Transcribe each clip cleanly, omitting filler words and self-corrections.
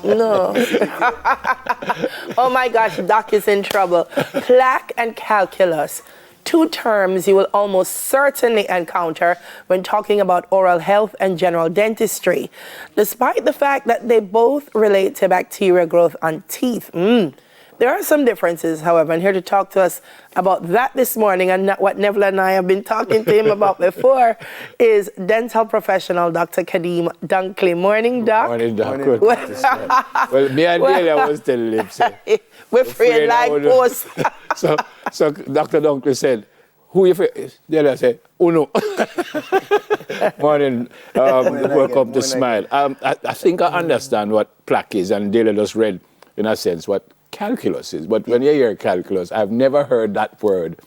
No. Oh my gosh, Doc is in trouble. Plaque and calculus. Two terms you will almost certainly encounter when talking about oral health and general dentistry, despite the fact that they both relate to bacterial growth on teeth. There are some differences, however, and here to talk to us about that this morning and what Neville and I have been talking to him about before is dental professional Dr. Kadeem Dunkley. Morning, Doc. Morning, Doc. Well, me and Delia was telling him, we're afraid like post. So Dr. Dunkley said, who you afraid? Delia said, Uno. Morning, welcome to Smile. I think I understand what plaque is, and Delia just read, in a sense, what calculus is. But when you hear calculus, I've never heard that word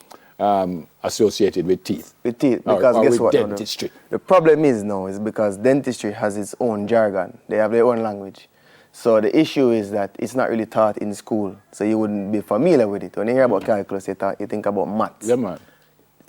associated with teeth. With teeth, because or guess with what? Dentistry. The problem is because dentistry has its own jargon. They have their own language. So the issue is that it's not really taught in school. So you wouldn't be familiar with it. When you hear about calculus, you think about maths. Yeah, man.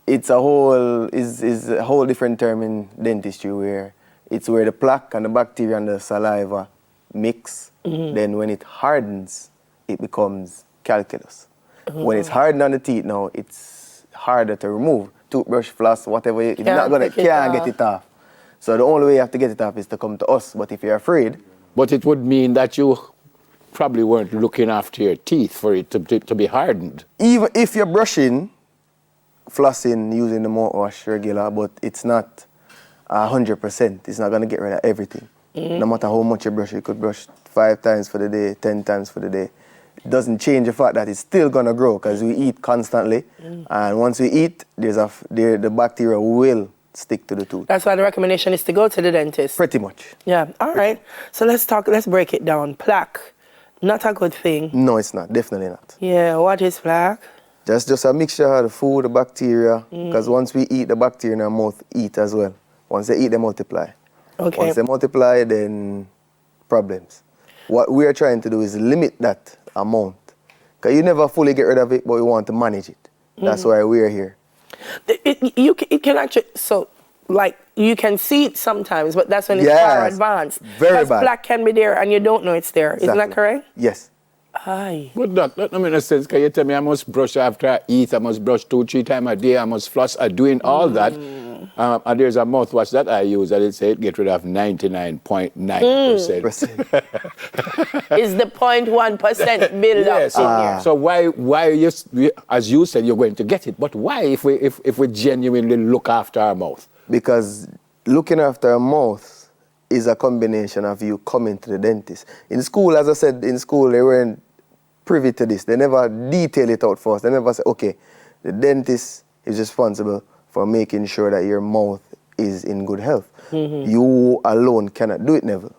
It's a whole different term in dentistry where it's where the plaque and the bacteria and the saliva mix. Then when it hardens, it becomes calculus. When it's hardened on the teeth now, it's harder to remove. Toothbrush, floss, whatever, can't get it off. So the only way you have to get it off is to come to us. But if you're afraid... But it would mean that you probably weren't looking after your teeth for it to be hardened. Even if you're brushing, flossing, using the mouthwash regular, but it's not 100%. It's not going to get rid of everything. No matter how much you brush, you could brush 5 times for the day, 10 times for the day. It doesn't change the fact that it's still going to grow because we eat constantly. And once we eat, the bacteria will stick to the tooth. That's why the recommendation is to go to the dentist. Pretty much. Yeah, all right. So let's break it down. Plaque, not a good thing. No, it's not. Definitely not. Yeah, what is plaque? That's just a mixture of the food, the bacteria, because once we eat, the bacteria in our mouth eat as well. Once they eat, they multiply. Okay. Once they multiply, then problems. What we are trying to do is limit that amount. Because you never fully get rid of it, but we want to manage it. That's why we're here. It can actually, so like you can see it sometimes, but that's when it's far advanced. Very bad. Plaque can be there and you don't know it's there. Isn't that correct? Yes. Aye. But that doesn't make no sense. Can you tell me I must brush after I eat, I must brush 2-3 times a day, I must floss, I'm doing all that. And there's a mouthwash that I use that it says it get rid of 99.9%. Is the 0.1% build up in there? So why as you said, you're going to get it, but why if we genuinely look after our mouth? Because looking after our mouth is a combination of you coming to the dentist. In school, as I said, in school, they weren't privy to this. They never detail it out for us. They never say, okay, the dentist is responsible for making sure that your mouth is in good health. You alone cannot do it, Neville.